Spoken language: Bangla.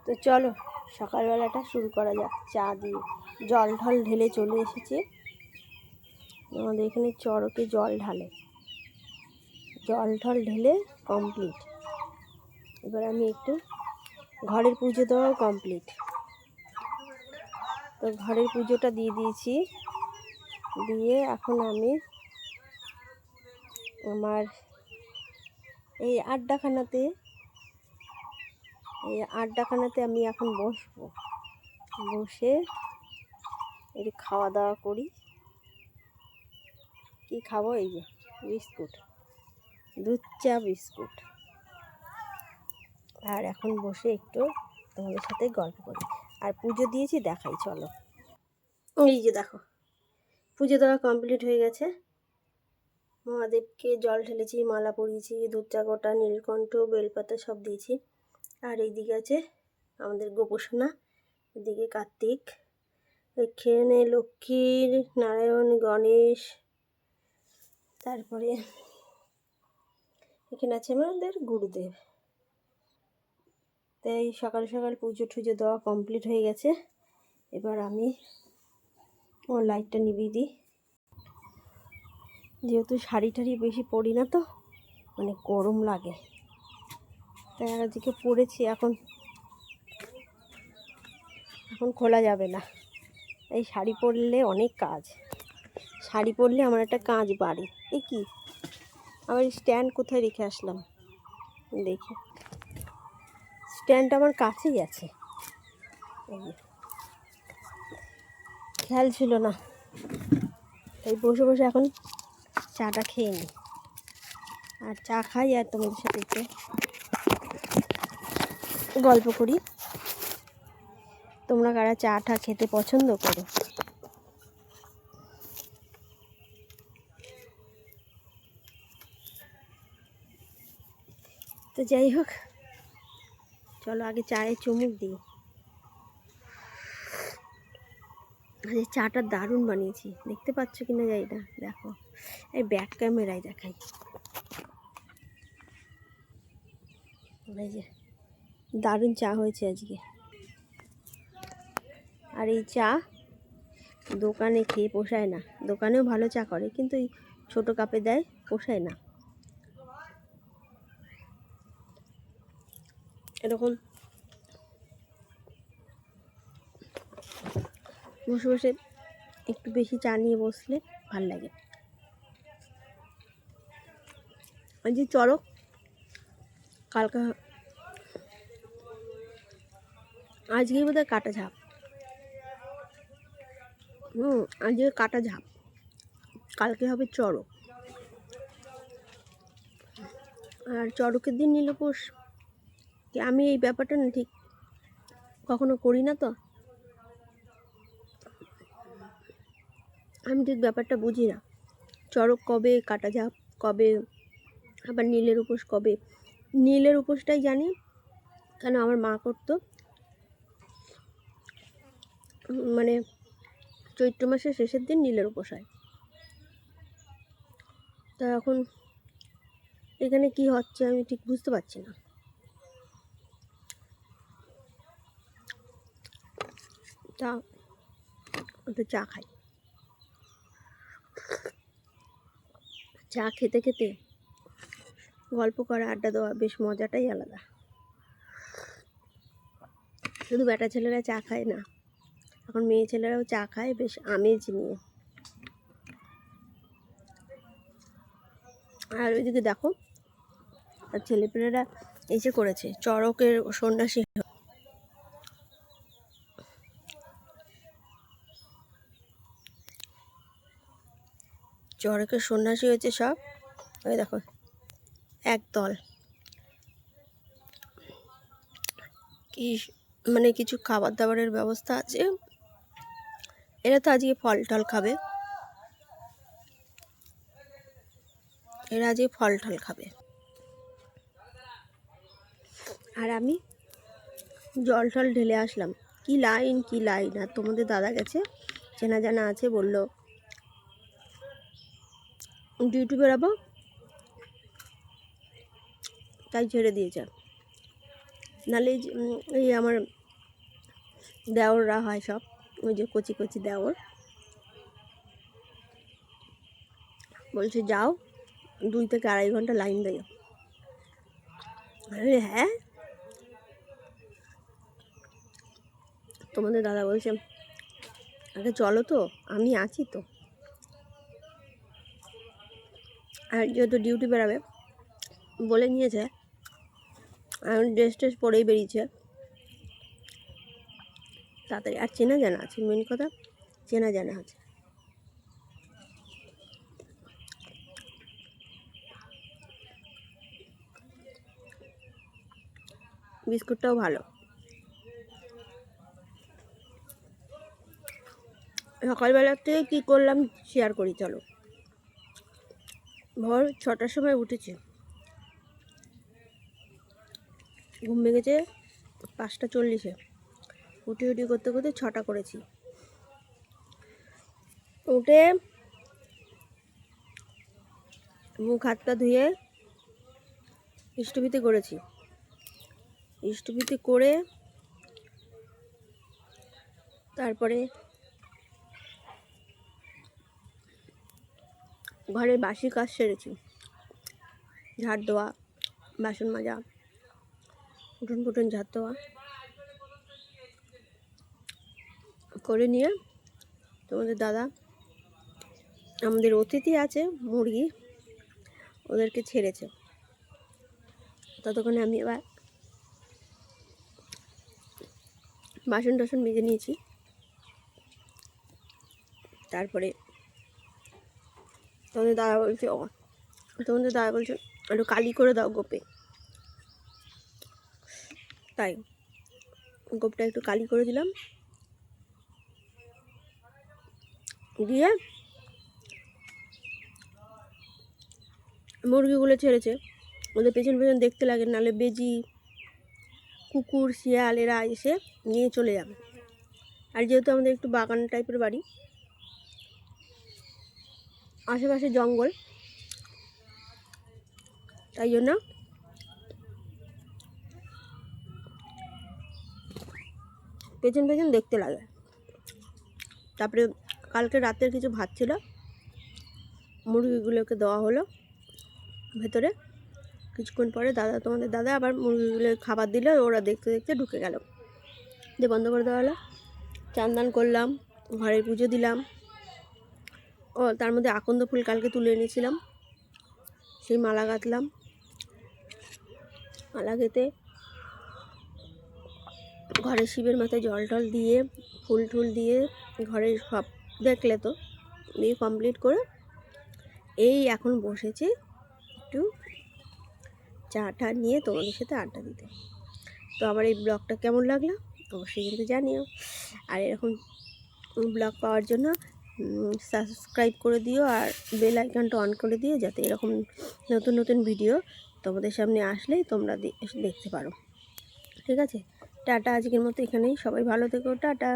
তো চলো সকালবেলাটা শুরু করা যাক চা দিয়ে। জল ঢল ঢেলে চলে এসেছে। আমাদের এখানে চড়কে জল ঢালে, জল ঢল ঢেলে কমপ্লিট। এবার আমি একটু ঘরের পুজো দেওয়াও কমপ্লিট। তো ঘরের পুজোটা দিয়ে দিয়েছি, দিয়ে এখন আমি আমার এই আড্ডাখানাতে আমি এখন বসবো, বসে একটু খাওয়া দাওয়া করি। কি খাবো? এই যে বিস্কুট, দুধ চা বিস্কুট। আর এখন বসে একটু তোমাদের সাথে গল্প করি। আর পুজো দিয়েছি দেখাই, চলো। এই যে দেখো পুজো দেওয়া কমপ্লিট হয়ে গেছে। মহাদেবকে জল ঢেলেছি, মালা পরিয়েছি, দুধ চা গোটা, নীলকণ্ঠ, বেলপাতা সব দিয়েছি। আর এইদিকে আছে আমাদের গোপোষণা, এদিকে কার্তিক, এখানে লক্ষ্মীর, নারায়ণ, গণেশ, তারপরে এখানে আছে আমাদের গুরুদেব। তাই সকাল সকাল পুজো টুজো দেওয়া কমপ্লিট হয়ে গেছে। এবার আমি লাইটটা নিভিয়ে দিই, যেহেতু শাড়ি টাড়ি বেশি পরি না, তো মানে গরম লাগে, তাই আজকে পরেছি। এখন খোলা যাবে না, এই শাড়ি পরলে অনেক কাজ। শাড়ি পরলে আমার একটা কাজ বাড়ে। এ কি, আমার স্ট্যান্ড কোথায় রেখে আসলাম? দেখি, স্ট্যান্ড আমার কাছেই আছে, খেয়াল ছিল না। তাই বসে বসে এখন চাটা খেয়ে নিই। আর চা খাই আর তোমাদের সাথে একটু গল্প করি। তোমরা কারা চা টা খেতে পছন্দ করো? তো যাই হোক, চলো আগে চায়ে চুমুক দিই। আরে চাটা দারুণ বানিয়েছি, দেখতে পাচ্ছ কিনা যাই না, দেখো এই ব্যাক ক্যামেরায় দেখাই। এই যে দারুণ চা হয়েছে আজকে। আর এই চা দোকানে খেয়ে পোষায় না। দোকানেও ভালো চা করে, কিন্তু এই ছোটো কাপে দেয়, পোষায় না। এরকম বসে বসে একটু বেশি চা নিয়ে বসলে ভাল লাগে। ওই যে চড়ক কালকে, আজকেই বোধহয় কাটা ঝাপ। আজকে কাটা ঝাপ, কালকে হবে চড়ক। আর চড়কের দিন নীলপোষ, আমি এই ব্যাপারটা না ঠিক কখনো করি না, তো আমি ঠিক ব্যাপারটা বুঝি না। চড়ক কবে, কাটা ঝাপ কবে, আবার নীলের উপোস কবে। নীলের উপোসটাই জানি, কেন আমার মা করতো, মানে চৈত্র মাসের শেষের দিন নীলের উপোস হয়। তা এখন এখানে কি হচ্ছে আমি ঠিক বুঝতে পারছি না। তা একটু চা খাই। চা খেতে খেতে গল্প করা, আড্ডা দেওয়া বেশ মজাটাই আলাদা। শুধু বেটা ছেলেরা চা খায় না, এখন মেয়ে ছেলেরাও চা খায়, বেশ আমেজ নিয়ে। আর ওইদিকে দেখো, আর ছেলেপেলেরা এসে করেছে চড়কের সন্ন্যাসী। চড়কের সন্ন্যাসী হয়েছে সব। ওই দেখো একদল, কি মানে কিছু খাবার দাবারের ব্যবস্থা আছে। এরা তো আজকে ফল টল খাবে, আর আমি জল টল ঢেলে আসলাম। কি লাইন আর তোমাদের দাদা গেছে, চেনা জানা আছে, বললো ডিউটি বেরাবো, তাই ছেড়ে দিয়েছে। নাহলে এই আমার দেওররা হয় সব, ওই যে কচি কচি দেওর, বলছে যাও 2 থেকে 2.5 ঘন্টা লাইন দিও। হ্যাঁ, তোমাদের দাদা বলছে আগে চলো তো, আমি আছি তো। আর যেহেতু ডিউটি বেরাবে বলে নিয়েছে, আর ড্রেস ট্রেস পরেই বেরিয়েছে তাড়াতাড়ি। আর চেনা জানা আছে, মেন কথা চেনা জানা আছে। বিস্কুটটাও ভালো। সকালবেলা থেকে কী করলাম শেয়ার করি চলো। ভোর 6টার সময় উঠেছি, ঘুম ভেঙেছে 5টা 40-এ, উঠি করতে করতে 6টা করেছি। উঠে মুখ হাত পা ধুয়ে ইষ্টভীতি করেছি। ইষ্টভীতি করে তারপরে ঘরের বাসি কাজ সেরেছি, ঝাড় দেওয়া, বাসন মাজা, উঠোন ফুটন ঝাড় দেওয়া করে নিয়ে তোমাদের দাদা, আমাদের অতিথি আছে মুরগি, ওদেরকে ছেড়েছে। ততক্ষণে আমি এবার বাসন টাসন মেজে নিয়েছি। তারপরে তোমাদের দাদা বলছে একটু কালি করে দাও গোপে, তাই গোপটা একটু কালি করে দিলাম। দিয়ে মুরগিগুলো ছেড়েছে, ওদের পেছন পেছন দেখতে লাগে, নাহলে বেজি, কুকুর, শিয়াল এরা এসে নিয়ে চলে যাবে। আর যেহেতু আমাদের একটু বাগান টাইপের বাড়ি, আশেপাশে জঙ্গল, তাই জন্য পেছন পেছন দেখতে লাগে। তারপরে কালকে রাতের কিছু ভাত ছিল, মুরগিগুলোকে দেওয়া হলো ভেতরে। কিছুক্ষণ পরে তোমাদের দাদা আবার মুরগিগুলো খাবার দিলে, ওরা দেখতে দেখতে ঢুকে গেল, দিয়ে বন্ধ করে দেওয়া হলো। চান করলাম, ঘরের পুজো দিলাম। ও তার মধ্যে আকন্দ ফুল কালকে তুলে এনেছিলাম, সেই মালা গাঁথলাম। মালা গেঁথে ঘরের শিবের মাথায় জল টল দিয়ে, ফুল টুল দিয়ে, ঘরের সব দেখলে তো দিয়ে কমপ্লিট করে এই এখন বসেছি একটু চা টা নিয়ে তোমাদের সাথে আড্ডা দিতে। তো আমার এই ব্লগটা কেমন লাগলো অবশ্যই কিন্তু জানিও। আর এরকম ব্লগ পাওয়ার জন্য সাবস্ক্রাইব করে দিও, আর বেল আইকনটা অন করে দিও, যাতে এরকম নতুন নতুন ভিডিও তোমাদের সামনে আসলেই তোমরা দেখতে পারো। ঠিক আছে, টাটা, আজকের মতো এখানেই। সবাই ভালো থেকো, টাটা।